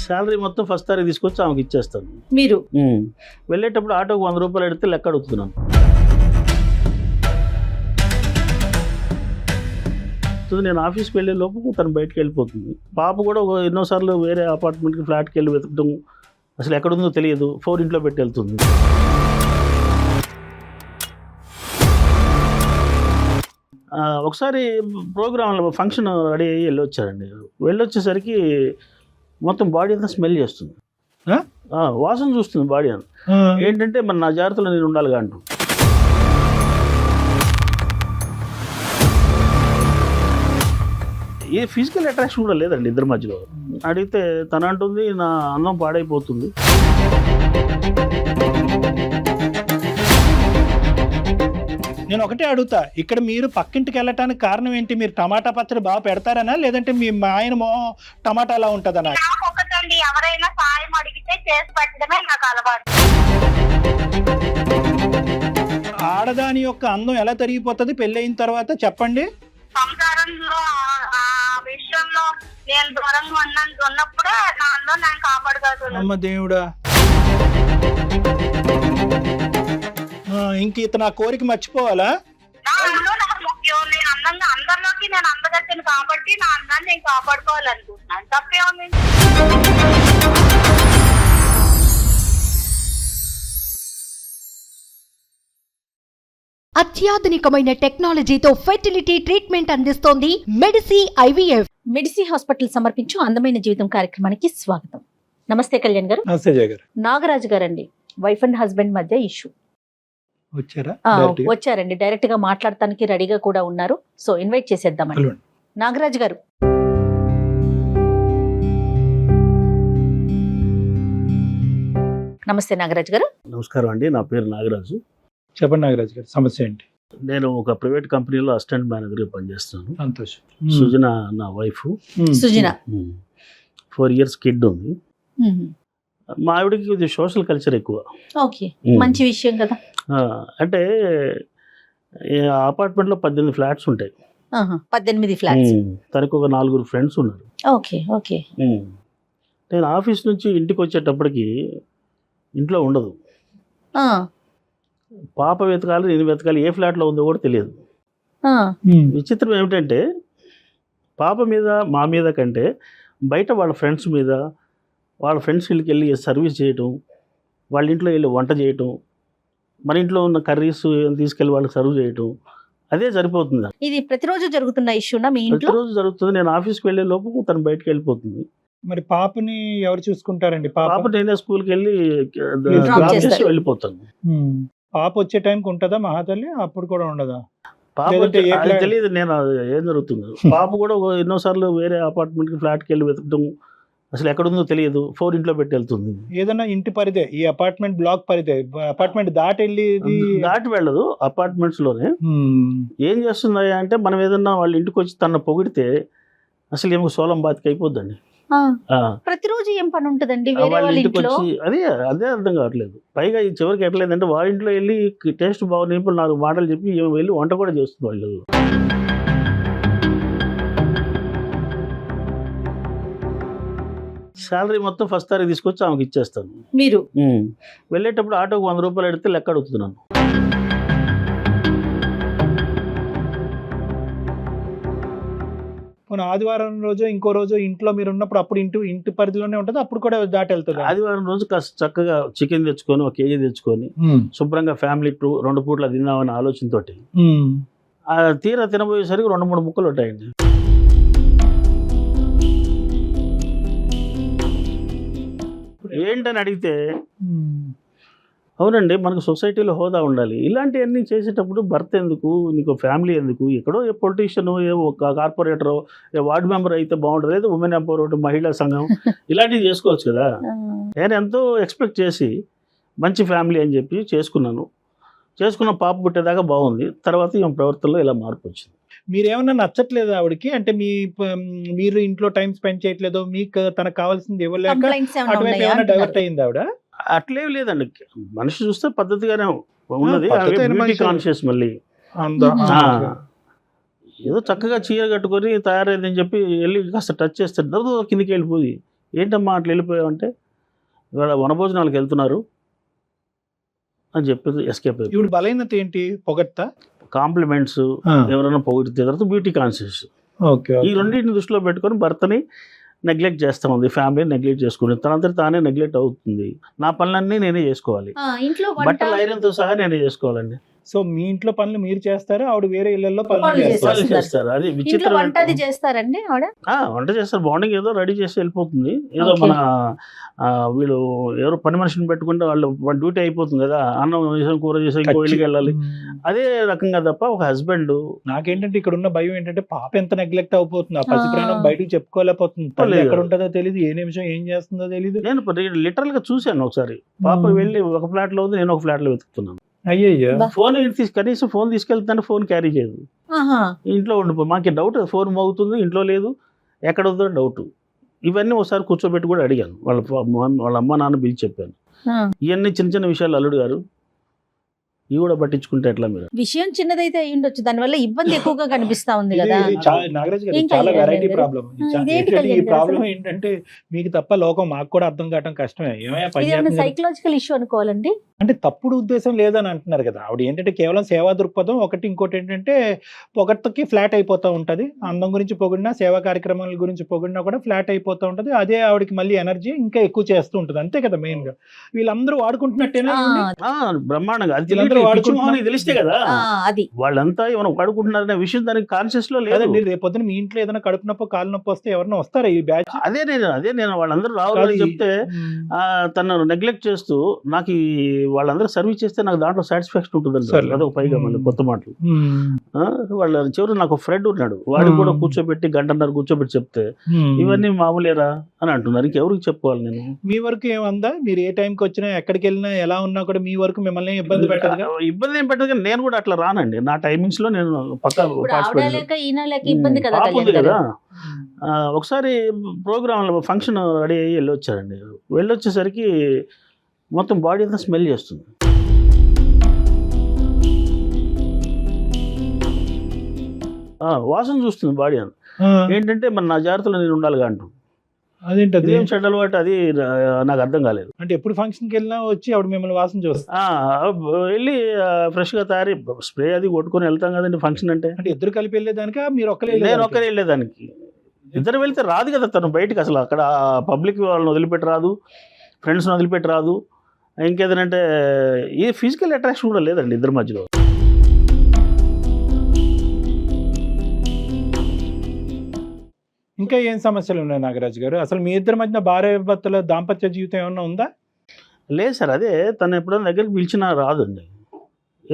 Salary మొత్తం first తారీఖు తీసుకొచ్చి ఆమెకి ఇచ్చేస్తాను. మీరు వెళ్ళేటప్పుడు ఆటోకి 100 రూపాయలు అడిగితే లెక్క అడుగుతున్నాను. నేను ఆఫీస్కి వెళ్ళే లోపు తను బయటకు వెళ్ళిపోతుంది. పాప కూడా ఎన్నోసార్లు వేరే అపార్ట్మెంట్కి ఫ్లాట్కి వెళ్ళి వెతకడం, అసలు ఎక్కడుందో తెలియదు, 4 ఇంట్లో పెట్టి వెళ్తుంది. ఒకసారి ప్రోగ్రాంలో ఫంక్షన్ రెడీ అయ్యి వెళ్ళొచ్చారండి. వెళ్ళొచ్చేసరికి మొత్తం బాడీ అంతా స్మెల్ చేస్తుంది, వాసన చూస్తుంది బాడీ అంతా. ఏంటంటే మన నా జాగ్రత్తలో నేను ఉండాలిగా అంటూ. ఏ ఫిజికల్ అట్రాక్షన్ కూడా లేదండి ఇద్దరి మధ్యలో. అడిగితే తను అంటుంది నా అందం పాడైపోతుంది. నేను ఒకటే అడుగుతా, ఇక్కడ మీరు పక్కింటికి వెళ్ళటానికి కారణం ఏంటి? మీరు టమాటా పచ్చడి బాగా పెడతారనా, లేదంటే మీ ఆయన టమాటా అలా ఉంటుందనా? ఒకటండి, ఎవరైనా సాయం అడిగితే చేసి పెట్టడమే నాకు అలవాటు. ఆడదాని యొక్క అందం ఎలా తరిగిపోతుంది పెళ్ళయిన తర్వాత చెప్పండి. సంసారంలో ఆ విషయంలో నేను దూరంగా ఉన్నప్పుడే నా అందం నేను కాపాడుకోగలను. అమ్మ దేవుడా, ఇంక ఇతను నా కోరిక మర్చిపోవాలా? నా అందం నాకు ముఖ్యం. నేను అందంగా అందరిలోకి నేను అందగత్తాను కాబట్టి నా అందాన్ని నేను కాపాడుకోవాలనుకుంటున్నాను. తప్పేముంది? అత్యాధునికమైన టెక్నాలజీతో ఫెర్టిలిటీ ట్రీట్మెంట్ అందిస్తోంది మెడిసి ఐవీఎఫ్. మెడిసి హాస్పిటల్ సమర్పించు అందమైన జీవితం కార్యక్రమానికి స్వాగతం. నమస్తే కళ్యాణ్ గారు. నాగరాజు గారండి, వైఫ్ అండ్ హస్బెండ్ మధ్య ఇష్యూ వచ్చారండి. డైరెక్ట్ గా మాట్లాడటానికి రెడీగా కూడా ఉన్నారు. So invite చేసేద్దామండి. నాగరాజు గారు, నమస్తే నాగరాజు గారు. నమస్కారం అండి, నా పేరు నాగరాజు. చెప్పండి నాగరాజు గారు, సమస్య ఏంటి? నేను ఒక ప్రైవేట్ కంపెనీలో అసిస్టెంట్ మేనేజర్గా పనిచేస్తున్నాను. సంతోషం. సుజన నా వైఫ్. సుజన 4 years కిడ్ ఉంది. మా ఆవిడకి కొద్దిగా సోషల్ కల్చర్ ఎక్కువ. ఓకే, మంచి విషయం కదా. అంటే అపార్ట్మెంట్లో 18 ఫ్లాట్స్ ఉంటాయి. 18 ఫ్లాట్స్. తనకు ఒక 4 ఫ్రెండ్స్ ఉన్నారు. Okay okay. నేను ఆఫీస్ నుంచి ఇంటికి వచ్చేటప్పటికి ఇంట్లో ఉండదు. పాప వెతకాలి, నేను వెతకాలి, ఏ ఫ్లాట్లో ఉందో కూడా తెలియదు. విచిత్రం ఏమిటంటే పాప మీద మా మీద కంటే బయట వాళ్ళ ఫ్రెండ్స్ మీద, వాళ్ళ ఫ్రెండ్స్ ఇళ్ళకి వెళ్ళి సర్వీస్ చేయటం, వాళ్ళ ఇంట్లో వెళ్ళి వంట చేయటం, మన ఇంట్లో ఉన్న కర్రీస్ తీసుకెళ్ళి వాళ్ళకి సర్వ్ చేయటం, అదే సరిపోతుంది. ఇది ప్రతిరోజు జరుగుతున్న ఇష్యూనా మీ ఇంట్లో? ప్రతిరోజు జరుగుతుంది. నేను ఆఫీస్కి వెళ్ళే లోపు తను బయటకు వెళ్ళిపోతుంది. మరి పాపని ఎవరు చూసుకుంటారండి? పాప నేనే స్కూల్కి వెళ్ళి వెళ్ళిపోతాను. పాప వచ్చే టైంకి ఉంటుందా మహాతల్లి? అప్పుడు కూడా ఉండదా? పాప తెలియదు నేను ఏం జరుగుతుంది. పాప కూడా ఎన్నోసార్లు వేరే అపార్ట్మెంట్కి ఫ్లాట్కి వెళ్ళి వెతకడం, అసలు ఎక్కడుందో తెలియదు, 4 ఇంట్లో పెట్టి వెళ్తుంది. ఏదన్నా ఇంటి పరిధే, ఈ అపార్ట్మెంట్ బ్లాక్ పరిధే, అపార్ట్మెంట్ దాటి వెళ్ళదు, అపార్ట్మెంట్స్ లోనే. ఏం చేస్తుందా అంటే మనం ఏదన్నా వాళ్ళ ఇంటికి వచ్చి తన పొగిడితే అసలు ఏమో సోలం బాతికి అయిపోద్దండి. ప్రతిరోజు ఏం పని ఉంటుందండి వాళ్ళ ఇంటికి వచ్చి? అదే అర్థం కావట్లేదు. పైగా ఈ చివరికి ఎట్లేదంటే వాళ్ళ ఇంట్లో వెళ్ళి టేస్ట్ బాగుంది 4 మాటలు చెప్పి వెళ్ళి వంట కూడా చేస్తుంది వాళ్ళు. శాలరీ మొత్తం ఫస్ట్ తారీఖు తీసుకొచ్చి ఆమెకి ఇచ్చేస్తాను. మీరు వెళ్ళేటప్పుడు ఆటోకి 100 రూపాయలు అడిగితే లెక్క అడుగుతున్నాను. ఆదివారం రోజు ఇంకో రోజు ఇంట్లో మీరు ఉన్నప్పుడు అప్పుడు ఇంటి పరిధిలోనే ఉంటుంది, అప్పుడు కూడా దాటి వెళ్తుంది. ఆదివారం రోజు కాస్త చక్కగా చికెన్ తెచ్చుకొని 1 కేజీ తెచ్చుకొని శుభ్రంగా ఫ్యామిలీ 2 పూట్ల తిందామనే ఆలోచనతోటి తీరా తినబోయేసరికి 2-3 ముక్కలు ఉంటాయండి. ఏంటని అడిగితే అవునండి, మనకు సొసైటీలో హోదా ఉండాలి. ఇలాంటివన్నీ చేసేటప్పుడు భర్త ఎందుకు, నీకు ఫ్యామిలీ ఎందుకు? ఎక్కడో ఏ పొలిటీషియన్, ఏ కార్పొరేటర్, ఏ వార్డు మెంబర్ అయితే బాగుంటుంది, లేదా ఉమెన్ ఎంపవర్మెంట్, మహిళా సంఘం, ఇలాంటివి చేసుకోవచ్చు కదా. నేను ఎంతో ఎక్స్పెక్ట్ చేసి మంచి ఫ్యామిలీ అని చెప్పి చేసుకున్న పాప పుట్టేదాకా బాగుంది. తర్వాత ఈ ప్రవర్తనలో ఇలా మార్పు వచ్చింది. మీరేమన్నా నచ్చట్లేదు ఆవిడకి? అంటే మీరు ఇంట్లో టైం స్పెండ్ చేయట్లేదు, మీకు తనకు కావాల్సింది ఇవ్వలేక అటువైపు ఏమైనా డైవర్ట్ అయింది ఆవిడ? అట్లేం లేదండి, మనిషి చూస్తే పద్ధతిగానే ఉన్నది. కాన్షియస్ మళ్ళీ ఏదో చక్కగా చీర కట్టుకొని తయారైందని చెప్పి వెళ్ళి కాస్త టచ్ చేస్తాడు, కిందికి వెళ్ళిపోయి ఏంటమ్మా అట్లా వెళ్ళిపోయావంటే ఇవాళ వనభోజనాలకు వెళ్తున్నారు అని చెప్పి ఎస్కేప్ అయిపోయి ఇప్పుడు బలహీనత ఏంటి? పొగడ్తా? కాంప్లిమెంట్స్ ఎవరైనా పొగిడితే తర్వాత బ్యూటీ కాన్షియస్ ఓకే. ఈ రెండింటిని దృష్టిలో పెట్టుకొని భర్తని నెగ్లెక్ట్ చేస్తా ఉంది, ఫ్యామిలీని నెగ్లెక్ట్ చేసుకుని తనంతా తానే నెగ్లెక్ట్ అవుతుంది. నా పనులన్నీ నేనే చేసుకోవాలి, ఇంట్లో బట్టల ఐరన్తో సహా నేనే చేసుకోవాలండి. సో మీ ఇంట్లో పనులు మీరు చేస్తారు, ఆవిడ వేరే ఇళ్లలో పనులు పనులు చేస్తారు. వాళ్ళు చేస్తారు. అది ఇంట్లో విచిత్రం. వంట అది చేస్తారండి ఆవిడ? వంట చేస్తారు, మార్నింగ్ ఏదో రెడీ చేసి వెళ్ళిపోతుంది. ఏదో Okay. మన వీళ్ళు ఎవరో పని మనిషిని పెట్టుకుంటే వాళ్ళు డ్యూటీ అయిపోతుంది కదా, అన్నం చేసాం కూర చేసాం ఇంకో ఇళ్ళకి వెళ్ళాలి. అదే రకంగా తప్ప ఒక హస్బెండ్ నాకేంటంటే ఇక్కడ ఉన్న భయం ఏంటంటే పాప ఎంత నెగ్లెక్ట్ అయిపోతుంది, ఆ పసిప్రాణం బయటకు చెప్పుకోలేకపోతుంది, తల్లి లేదు. ఎక్కడ ఉంటుందో తెలియదు, ఏ నిమిషం ఏం చేస్తుందో తెలియదు. నేను లిటరల్ గా చూశాను ఒకసారి. పాప వెళ్ళి ఒక ఫ్లాట్ లో ఉంది, నేను ఒక ఫ్లాట్ లో వెతుకుతున్నాను. అయ్యయ్యో. ఫోన్ కనీసం ఫోన్ తీసుకెళ్తాను, ఫోన్ క్యారీ చేయదు, ఆహా. ఇంట్లో ఉండిపో. మాకు డౌట్, ఫోన్ మోగుతుంది ఇంట్లో లేదు, ఎక్కడ ఉందో డౌట్. ఇవన్నీ ఒకసారి కూర్చోబెట్టి కూడా అడిగాను, వాళ్ళ అమ్మ నాన్న పిలిచి చెప్పాను. ఇవన్నీ చిన్న చిన్న విషయాలు అల్లుడు గారు ఇవి కూడా పట్టించుకుంటే ఎట్లా మీరు? విషయం చిన్నదైతే అయి ఉండొచ్చు, దానివల్ల ఇబ్బంది ఎక్కువగా కనిపిస్తా ఉంది ఇది కదా. నాగరాజ్ గారు ఇంకా చాలా ఏంటి వెరైటీ అండి? ప్రాబ్లం. ఇదేంటి ఈ కళ్యాణ్ గారు ప్రాబ్లం అసలు? ఏంటంటే మీకు తప్ప లోకం మాకు కూడా అర్థం కావటం కష్టమే. ఏమయ్యా పని ఇది ఏమైనా చేస్తుంది? సైకలాజికల్ ఇష్యూ అనుకోవాలండి. అంటే తప్పుడు ఉద్దేశం లేదని అంటున్నారు కదా ఆవిడ. ఏంటంటే కేవలం సేవా దృక్పథం ఒకటి, ఇంకోటి ఏంటంటే పొగట్టుకి ఫ్లాట్ అయిపోతూ ఉంటది. అందం గురించి పొగిడినా, సేవా కార్యక్రమాల గురించి పొగిడినా కూడా ఫ్లాట్ అయిపోతూ ఉంటది. అదే ఆవిడకి మళ్ళీ ఎనర్జీ ఇంకా ఎక్కువ చేస్తూ ఉంటది, అంతే కదా మెయిన్ గా. వీళ్ళందరూ వాడుకుంటున్నట్టేనా? బ్రహ్మాండంగా అది వీళ్ళందరూ వాడుకుంటున్నాను తెలిస్తే కదా. అది వాళ్ళంతా ఏమైనా వాడుకుంటున్నారనే విషయం దానికి కాన్షియస్ లో లేదు. లేదండి, రేపొద్దున మీ ఇంట్లో ఏదైనా కడుపు నొప్పి, కాలు నొప్పి వస్తే ఎవరైనా వస్తారా ఈ బ్యాచ్? అదే నేను వాళ్ళందరూ రావాలని చెప్తే తనను నెగ్లెక్ట్ చేస్తూ నాకు వాళ్ళందరూ సర్వీస్ చేస్తే నాకు దాంట్లో సాటిస్ఫాక్షన్ ఉంటుంది. సరే. అదొక పైగా మళ్ళీ కొత్త మాటలు. వాళ్ళ చివరి నాకు ఫ్రెండ్ ఉన్నాడు, వాడికి కూడా కూర్చోబెట్టి గంటన్నర కూర్చోబెట్టి చెప్తే ఇవన్నీ మామూలేరా అని అంటున్నారు. ఇంకెవరికి చెప్పుకోవాలి నేను? మీ వరకు ఏమందా? మీరు ఏ టైంకి వచ్చినా, ఎక్కడికి వెళ్ళినా, ఎలా ఉన్నా కూడా మీ వరకు మిమ్మల్ని ఇబ్బంది పెట్టదుగా? ఇబ్బంది ఏం పెట్టదు, కానీ నేను కూడా అట్లా రానండి. నా టైమింగ్స్ లో నేను పక్కా ఇప్పుడు ఆవిడ participate లేక ఈయన లేక ఇబ్బంది కదా పాప ఉంది కళ్యాణ్ కదా. గారు. ఒకసారి ప్రోగ్రామ్ ఫంక్షన్ రెడీ అయ్యి వెళ్ళొచ్చారండి. వెళ్ళొచ్చేసరికి మొత్తం బాడీ అంతా స్మెల్ చేస్తుంది. వాసన చూస్తుంది బాడీ అంతా. ఏంటంటే మరి నా జాగ్రత్తలో నేను ఉండాలిగా అంటూ. అదేంటది? ఇదేం చెడ్డ అలవాటు, అది నాకు అర్థం కాలేదు. అంటే ఎప్పుడు ఫంక్షన్కి వెళ్ళినా వచ్చి ఆవిడ మిమ్మల్ని వాసన చూస్తా? వెళ్ళి ఫ్రెష్గా తయారీ స్ప్రే అది కొట్టుకొని వెళ్తాం కదండి ఫంక్షన్ అంటే. అంటే ఇద్దరు కలిపి వెళ్ళేదానిక మీరు నేను ఒక్కరే వెళ్ళేదానికి. ఇద్దరు వెళ్తే రాదు కదా తను బయటకు. అసలు అక్కడ పబ్లిక్ వాళ్ళని వదిలిపెట్టి రాదు, ఫ్రెండ్స్ని వదిలిపెట్టి రాదు. ఇంకేదంటే ఏ ఫిజికల్ అట్రాక్షన్ కూడా లేదండి ఇద్దరి మధ్యలో. ఇంకా ఏం సమస్యలు ఉన్నాయి నాగరాజు గారు? అసలు మీ ఇద్దరి మధ్య భార్య భర్తల దాంపత్య జీవితం ఏమన్నా ఉందా? లేదు సార్, అదే తను ఎప్పుడైనా దగ్గరికి పిలిచినా రాదండి.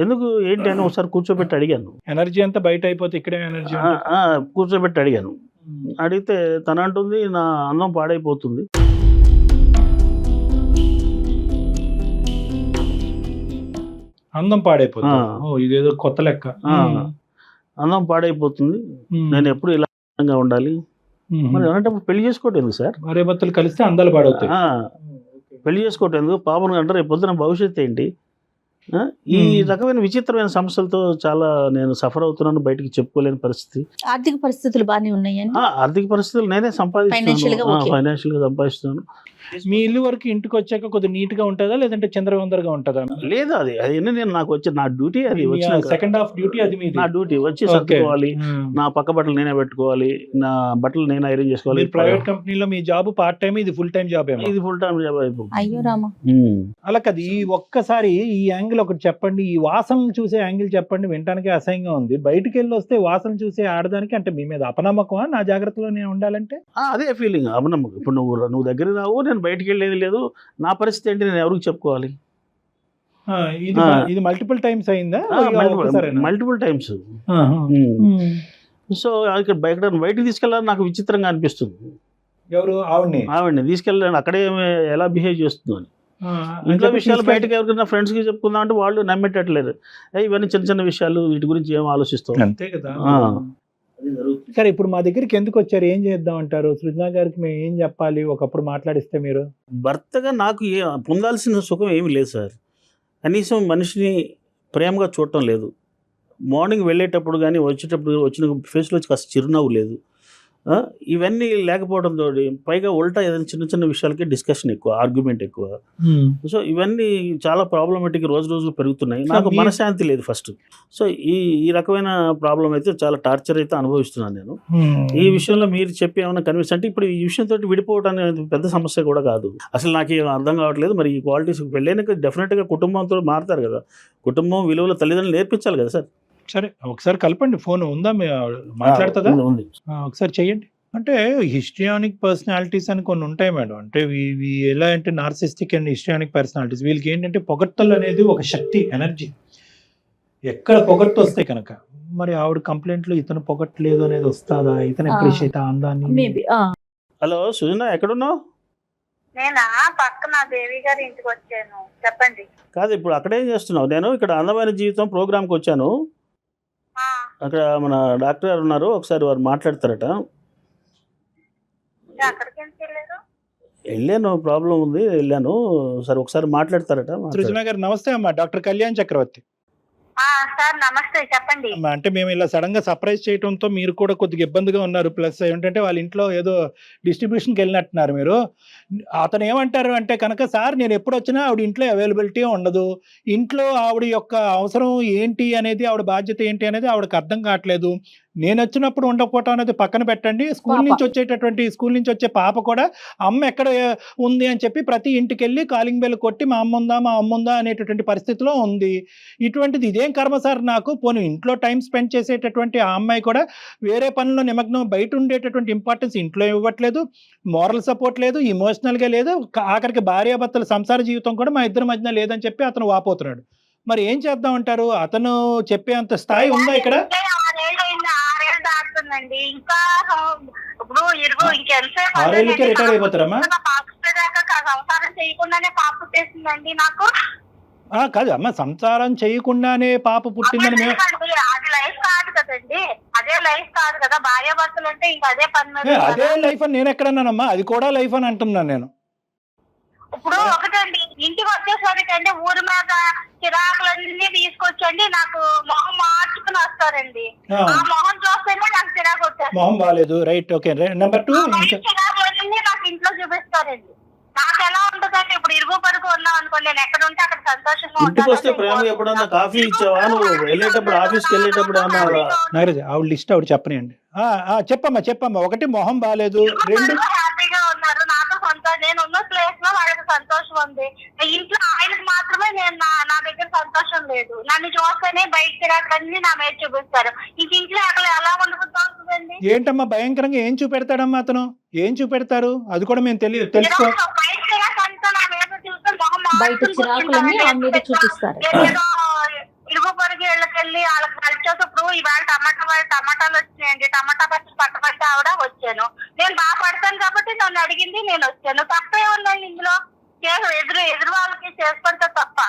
ఎందుకు ఏంటి అని ఒకసారి కూర్చోబెట్టి అడిగాను. ఎనర్జీ అంతా బయట అయిపోతే ఇక్కడే ఎనర్జీ. కూర్చోబెట్టి అడిగాను. అడిగితే తను అంటుంది నా అందం పాడైపోతుంది. అందం పాడైపోతుంది? ఇదేదో కొత్త లెక్క. అందం పాడైపోతుంది, నేను ఎప్పుడు ఇలా ఉండాలి. మరి అలాంటప్పుడు పెళ్లి చేసుకోవటం ఎందుకు సార్? భార్య భర్తలు కలిస్తే అందాలు పాడవుతాయి. పెళ్లి చేసుకోవటం ఎందుకు? పాపను అంటారు రేపు పొద్దున భవిష్యత్తు ఏంటి? ఈ రకమైన విచిత్రమైన సమస్యలతో చాలా నేను సఫర్ అవుతున్నాను, బయటికి చెప్పుకోలేని పరిస్థితి. ఆర్థిక పరిస్థితులు బాగానే ఉన్నాయండి. ఆర్థిక పరిస్థితులు నేనే ఫైనాన్షియల్ గా సంపాదిస్తున్నాను. మీ ఇల్లు వరకు ఇంటికి వచ్చాక కొద్దిగా నీట్ గా ఉంటుందా, లేదంటే చంద్రవందరగా ఉంటుందా? లేదు, అది నేను నాకు వచ్చే నా డ్యూటీ, అది వచ్చిన సెకండ్ హాఫ్ డ్యూటీ అది మీది. నా డ్యూటీ వచ్చి సర్దుకోవాలి, నా పక్క బట్టలు నేనే పెట్టుకోవాలి, నా బట్టలు నేనే ఐరన్ చేసుకోవాలి. ప్రైవేట్ కంపెనీలో మీ జాబ్ పార్ట్ టైం, ఇది ఫుల్ టైం జాబ్? ఇది ఫుల్ టైం జాబ్ అయిపోతుంది. అయ్యో రామా. అలా కదా. ఈ ఒక్కసారి ఈ యాంగిల్ ఒకటి చెప్పండి, ఈ వాసనలు చూసే యాంగిల్ చెప్పండి. వినటానికి అసహ్యంగా ఉంది. బయటికి వెళ్ళి వస్తే వాసన చూసే ఆడదానికి అంటే మీ మీద అపనమ్మకమా? నా జాగ్రత్తలో నేను ఉండాలంటే అదే ఫీలింగ్, అపనమ్మకం. ఇప్పుడు నువ్వు దగ్గర రావు, నేను బయటికి వెళ్ళేది లేదు, నా పరిస్థితి ఏంటి, నేను ఎవరికి చెప్పుకోవాలి? ఇది మల్టిపుల్ టైమ్స్ అయిందా? Multiple times. సో ఇక్కడ బయటకు తీసుకెళ్ళాలని నాకు విచిత్రంగా అనిపిస్తుంది. ఎవరు? ఆవిడని తీసుకెళ్ళాను, అక్కడే ఎలా బిహేవ్ చేస్తుందని. ఇంట్లో విషయాలు బయటకు ఎవరికైనా ఫ్రెండ్స్కి చెప్పుకుందాం అంటే వాళ్ళు నమ్మేటట్లేదు. ఇవన్నీ చిన్న చిన్న విషయాలు, వీటి గురించి ఏం ఆలోచిస్తాం? అంతే కదా. సరే, ఇప్పుడు మా దగ్గరికి ఎందుకు వచ్చారు? ఏం చేద్దాం అంటారు? సృజన గారికి మేము ఏం చెప్పాలి? ఒకప్పుడు మాట్లాడిస్తే మీరు. భర్తగా నాకు పొందాల్సిన సుఖం ఏమి లేదు సార్. కనీసం మనిషిని ప్రేమగా చూడటం లేదు. మార్నింగ్ వెళ్ళేటప్పుడు కానీ వచ్చేటప్పుడు వచ్చిన ఫేస్లో కాస్త చిరునవ్వు లేదు. ఇవన్నీ లేకపోవడంతో పైగా ఉల్టా ఏదైనా చిన్న చిన్న విషయాలకి డిస్కషన్ ఎక్కువ, ఆర్గ్యుమెంట్ ఎక్కువ. సో ఇవన్నీ చాలా ప్రాబ్లమేటిక్ రోజు రోజు పెరుగుతున్నాయి. నాకు మనశ్శాంతి లేదు ఫస్ట్. సో ఈ రకమైన ప్రాబ్లం అయితే చాలా టార్చర్ అయితే అనుభవిస్తున్నాను నేను. ఈ విషయంలో మీరు చెప్పి ఏమైనా కన్విన్స్ అంటే ఇప్పుడు ఈ విషయంతో విడిపోవడం అనేది పెద్ద సమస్య కూడా కాదు. అసలు నాకు ఏం అర్థం కావట్లేదు. మరి ఈ క్వాలిటీస్ పెళ్ళైనాక డెఫినెట్గా కుటుంబంతో మారుతారు కదా, కుటుంబం విలువలు తల్లిదండ్రులు నేర్పించాలి కదా సార్. సరే ఒకసారి కలపండి, ఫోన్ ఉందా మాట్లాడుతుందా, ఉంది. ఒకసారి చెయ్యండి. అంటే హిస్ట్రియానిక్ పర్సనాలిటీస్ అని కొన్ని ఉంటాయి మేడం. అంటే ఎలా అంటే నార్సిస్టిక్ అండ్ హిస్ట్రియానిక్ పర్సనాలిటీస్, వీళ్ళకి ఏంటంటే పొగడ్తలు అనేది ఒక శక్తి, ఎనర్జీ. ఎక్కడ పొగడ్త వస్తాయి కనుక మరి ఆవిడ కంప్లైంట్లు ఇతను పొగట్లేదు అనేది వస్తుందా, ఇతను అప్రిషియేట్ అందాన్ని. మేబీ. హలో సుజన, ఎక్కడున్నావు? నేనా పక్కన దేవి గారి ఇంటికి వచ్చాను, చెప్పండి. కాదు, ఇప్పుడు అక్కడేం చేస్తున్నావు? నేను ఇక్కడ అందమైన జీవితం ప్రోగ్రామ్కి వచ్చాను. అక్కడ మన డాక్టర్ గారు ఉన్నారు, ఒకసారి వారు మాట్లాడతారట. అక్కడికి వెళ్ళారు? వెళ్ళాను, ప్రాబ్లం ఉంది, వెళ్ళాను. సరే ఒకసారి మాట్లాడతారట. సృజన గారు నమస్తే అమ్మా, డాక్టర్ కళ్యాణ్ చక్రవర్తి. సార్ నమస్తే, చెప్పండి. అంటే మేము ఇలా సడన్ గా సర్ప్రైజ్ చేయడంతో మీరు కూడా కొద్దిగా ఇబ్బందిగా ఉన్నారు. ప్లస్ ఏంటంటే వాళ్ళ ఇంట్లో ఏదో డిస్ట్రిబ్యూషన్కి వెళ్ళినట్టున్నారు మీరు. అతను ఏమంటారు అంటే కనుక, సార్ నేను ఎప్పుడు వచ్చినా ఆవిడ ఇంట్లో అవైలబిలిటీ ఉండదు, ఇంట్లో ఆవిడ యొక్క అవసరం ఏంటి అనేది, ఆవిడ బాధ్యత ఏంటి అనేది ఆవిడకి అర్థం కావట్లేదు. నేను వచ్చినప్పుడు ఉండకపోవటం అనేది పక్కన పెట్టండి, స్కూల్ నుంచి వచ్చే పాప కూడా అమ్మ ఎక్కడ ఉంది అని చెప్పి ప్రతి ఇంటికి వెళ్ళి కాలింగ్ బెల్ కొట్టి మా అమ్మ ఉందా అనేటటువంటి పరిస్థితిలో ఉంది. ఇటువంటిది ఇదేం కర్మ సార్ నాకు. పోనీ ఇంట్లో టైం స్పెండ్ చేసేటటువంటి ఆ అమ్మాయి కూడా వేరే పనుల్లో నిమగ్నం, బయట ఉండేటటువంటి ఇంపార్టెన్స్ ఇంట్లో ఇవ్వట్లేదు, మోరల్ సపోర్ట్ లేదు, ఇమోషనల్గా లేదు, ఆఖరికి భార్యాభర్తల సంసార జీవితం కూడా మా ఇద్దరి మధ్యన లేదని చెప్పి అతను వాపోతున్నాడు. మరి ఏం చేద్దాం అంటారు? అతను చెప్పే అంత స్థాయి ఉందా ఇక్కడ? 6 దాటుతుందండి, ఇంకా ఇప్పుడు 20 ఇంకెంతసేపు 6 ఏళ్ళకే రిటైర్ అయిపోతారమ్మా? సంసారం చేయకుండానే పాప పుట్టేసిందండి నాకు. కాదు అమ్మ, సంసారం చేయకుండానే పాప పుట్టిందని మేము, అది లైఫ్ కాదు కదండి, అదే లైఫ్ కాదు కదా. భార్యాభర్తలు అంటే ఇంకా అదే పని మీద. అదే లైఫ్ అని నేను ఎక్కడన్నానమ్మా, అది కూడా లైఫ్ అని అంటున్నాను నేను. ఇప్పుడు ఒకటండి, ఇంటికి వచ్చేసరికండి ఊరి మీద చిరాకులన్నీ తీసుకొచ్చండి నాకు మొహం మార్చుకుని వస్తారండి. ఆ మొహం చూస్తేనే నాకు చిరాకు వచ్చేది. మొహం బాగాలేదు, రైట్, ఓకే. నెంబర్ 2 చిరాకులన్నీ నాకు ఇంట్లో చూపిస్తారండి. నాకు ఎలా ఉంటుందంటే, ఇప్పుడు ఇరుగు పరుగు ఉన్నాం అనుకోండి, నేను ఎక్కడ ఉంటే అక్కడ సంతోషంగా ఇంటికి వస్తే ప్రేమ ఎప్పుడన్నా కాఫీ ఇచ్చావా నువ్వు? వెళ్ళేటప్పుడు ఆఫీస్కి వెళ్ళేటప్పుడు నాగరాజ్ ఆవిడ లిస్ట్ ఆవిడ చెప్పనియండి. చెప్పమ్మా. 1 మొహం బాగాలేదు, 2 హ్యాపీగా ఉన్నారు, నాకు సంతోషం, నేను ఉన్న ప్లేస్ లో వాళ్ళకి సంతోషం ఉంది. ఇంట్లో ఆయనకు మాత్రమే నేను నా దగ్గర సంతోషం లేదు. నన్ను చూస్తేనే బయటకి రాకన్నీ నా మీద చూపిస్తారు. ఇంక ఇంట్లో అక్కడ ఎలా ఉంటుందండి? ఏంటమ్మా భయంకరంగా ఏం చూపెడతాడమ్మా అతను? ఏం చూపెడతారు అది కూడా మేము తెలుసుకో. బయట చిరాకులన్నీ ఆ మీద చూపిస్తారు. ఇరుగు పొరుగు ఇళ్ళకెళ్ళి వాళ్ళకి కలిసేటప్పుడు ఇవాళ టమాటాలు వచ్చినాయండి, టమాటా పచ్చి పట్టబట్టి ఆవిడ వచ్చాను, నేను బాగా పడతాను కాబట్టి నన్ను అడిగింది, నేను వచ్చాను. తప్పే ఉందండి ఇందులో. ఎదురు వాళ్ళకి చేసుకుంటే తప్ప,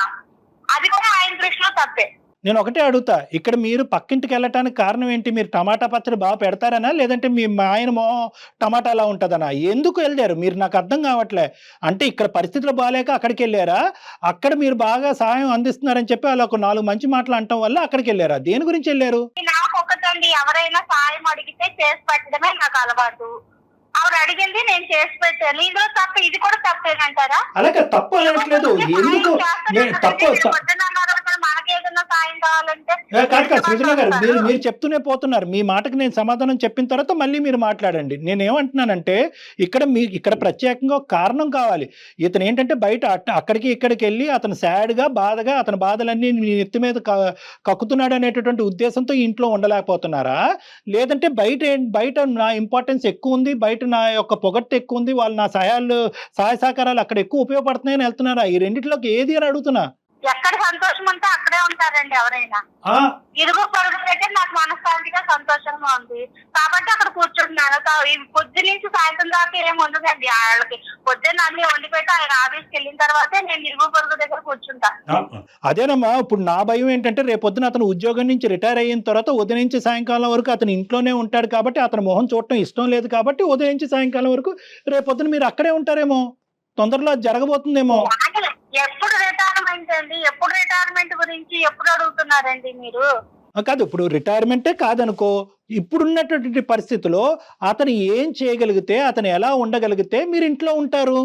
అది కూడా ఆయన దృష్టిలో తప్పే. నేను ఒకటే అడుగుతా, ఇక్కడ మీరు పక్కింటికి వెళ్ళటానికి కారణం ఏంటి? మీరు టమాటా పచ్చడి బాగా పెడతారనా, లేదంటే మీ ఆయన టమాటా అలా ఉంటుందనా? ఎందుకు వెళ్ళారు మీరు? నాకు అర్థం కావట్లే. అంటే ఇక్కడ పరిస్థితులు బాగాలేక అక్కడికి వెళ్ళారా? అక్కడ మీరు బాగా సహాయం అందిస్తున్నారని చెప్పి అలా ఒక 4 మంచి మాటలు అంటాం వల్ల అక్కడికి వెళ్ళారా? దేని గురించి వెళ్ళారు? నాకు ఒకటండి, ఎవరైనా సాయం అడిగితే చేసి పెట్టడమే నాకు అలవాటు. ఆవిడ అడిగింది, నేను చేసి పెట్టాను. ఇందులో తప్ప, ఇది కూడా తప్పేనంటారా? అలాగే తప్పు అనట్లేదు. ఎందుకు తప్పు? మనకేదన్నా సాయం కావాలంటే కాదు సృజన గారు, మీరు చెప్తూనే పోతున్నారు. మీ మాటకి నేను సమాధానం చెప్పిన తర్వాత మళ్ళీ మీరు మాట్లాడండి. నేనేమంటున్నానంటే, ఇక్కడ ప్రత్యేకంగా ఒక కారణం కావాలి. ఇతను ఏంటంటే బయట అక్కడికి ఇక్కడికి వెళ్ళి అతను సాడ్గా, బాధగా, అతని బాధలన్నీ మీ నెత్తి మీద కక్కుతున్నాడు అనేటటువంటి ఉద్దేశంతో ఇంట్లో ఉండలేకపోతున్నారా? లేదంటే బయట నా ఇంపార్టెన్స్ ఎక్కువ ఉంది, బయట నా యొక్క పొగట్టు ఎక్కువ ఉంది, వాళ్ళు నా సహాయ సహకారాలు అక్కడ ఎక్కువ ఉపయోగపడుతున్నాయని వెళ్తున్నారా? ఈ రెండిట్లోకి ఏది అని అడుగుతున్నా. ఎక్కడ సంతోషం ఉంటే అక్కడే ఉంటారండి ఎవరైనా. ఇరుగు పొరుగు అయితే నాకు మనశ్శాంతిగా సంతోషంగా ఉంది కాబట్టి అక్కడ కూర్చుంటున్నాను. పొద్దు నుంచి సాయంత్రం దాకా ఏమి ఉండదండి వాళ్ళకి. పొద్దున్న అన్ని వండి పెట్టి ఆయన ఆఫీస్కి వెళ్ళిన తర్వాతే నేను ఇరుగు పొరుగు దగ్గర కూర్చుంటా. అదేనమ్మా, ఇప్పుడు నా భయం ఏంటంటే రేపొద్దున అతను ఉద్యోగం నుంచి రిటైర్ అయిన తర్వాత ఉదయం నుంచి సాయంకాలం వరకు అతను ఇంట్లోనే ఉంటాడు కాబట్టి, అతను మొహం చూడటం ఇష్టం లేదు కాబట్టి ఉదయం నుంచి సాయంకాలం వరకు రేపొద్దున మీరు అక్కడే ఉంటారేమో, తొందరలో జరగబోతుందేమో. ఎప్పుడు రిటైర్మెంట్ అండి? ఎప్పుడు రిటైర్మెంట్ గురించి ఎప్పుడు అడుగుతున్నారండి మీరు? కాదు, ఇప్పుడు రిటైర్మెంటే కాదనుకో, ఇప్పుడున్నటువంటి పరిస్థితిలో అతను ఏం చేయగలిగితే, అతను ఎలా ఉండగలిగితే మీరు ఇంట్లో ఉంటారు?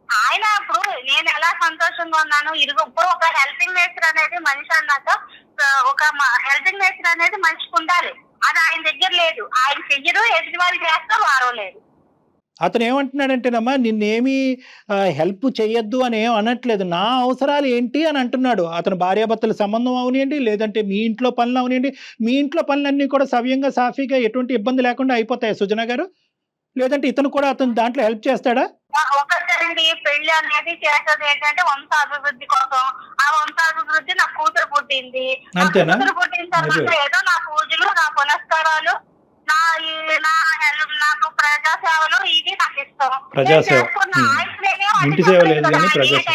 ఆయన ఇప్పుడు నేను ఎలా సంతోషంగా ఉన్నాను, ఇప్పుడు ఒక హెల్పింగ్ నేచర్ అనేది మనిషి అన్నాక ఒక హెల్పింగ్ నేచర్ అనేది మనిషికి ఉండాలి. అది ఆయన దగ్గర లేదు. ఆయన చెయ్యరు, ఎదుటి వాళ్ళు చేస్తారు, వారో లేదు. అతను ఏమంటున్నాడంటేనమ్మా, నిన్నేమి హెల్ప్ చేయొద్దు అని ఏం అనట్లేదు, నా అవసరాలు ఏంటి అని అంటున్నాడు. అతను భార్యాభర్తల సంబంధం అవనియండి, లేదంటే మీ ఇంట్లో పనులు అవనియండి, మీ ఇంట్లో పనులన్నీ కూడా సవ్యంగా సాఫీగా ఎటువంటి ఇబ్బంది లేకుండా అయిపోతాయి సుజన గారు? లేదంటే ఇతను కూడా అతను దాంట్లో హెల్ప్ చేస్తాడా? ఒకసారి పెళ్లి అనేది చేసేది ఏంటంటే వంశాభివృద్ధి కోసం. ఆ వంశాభివృద్ధి నా కూతురు పుట్టింది. కూతురు పుట్టిన తర్వాత ఏదో నా పూజలు, నా పునస్కారాలు, నాకు ప్రజాసేవలు ఇవి నాకు ఇష్టం. ఇంటి సేవ లేదు కానీ ప్రజాసేవ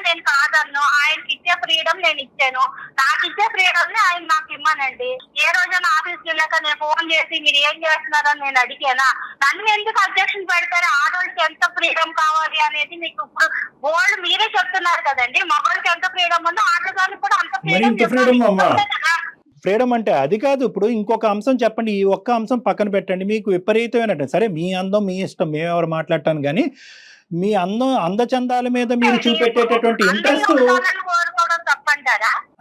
నేను కాదన్ను. ఆయనకి ఇచ్చే ఫ్రీడమ్ నేను ఇచ్చాను. నాకు ఇచ్చే ఫ్రీడమ్ ని ఆయన నాకు ఇమ్మనండి. ఏ రోజైనా ఆఫీస్కి వెళ్ళాక నేను ఫోన్ చేసి మీరు ఏం చేస్తున్నారని నేను అడిగానా? నన్ను ఎందుకు అబ్జెక్షన్ పెడతారు? ఆడవాళ్ళకి ఎంత ఫ్రీడమ్ కావాలి అనేది మీకు ఇప్పుడు బోల్డ్ మీరే చెప్తున్నారు కదండి. మగవాళ్ళకి ఎంత ఫ్రీడమ్ ఉందో ఆడవాళ్ళకి కూడా అంత ఫ్రీడమ్. ఫ్రీడమ్ అంటే అది కాదు. ఇప్పుడు ఇంకొక అంశం చెప్పండి, ఈ ఒక్క అంశం పక్కన పెట్టండి. మీకు విపరీతమైన, సరే మీ అందం మీ ఇష్టం, మేమెవరు మాట్లాడటాను, కానీ మీ అందచందాల మీద మీరు చూపెట్టేటటువంటి ఇంట్రెస్ట్.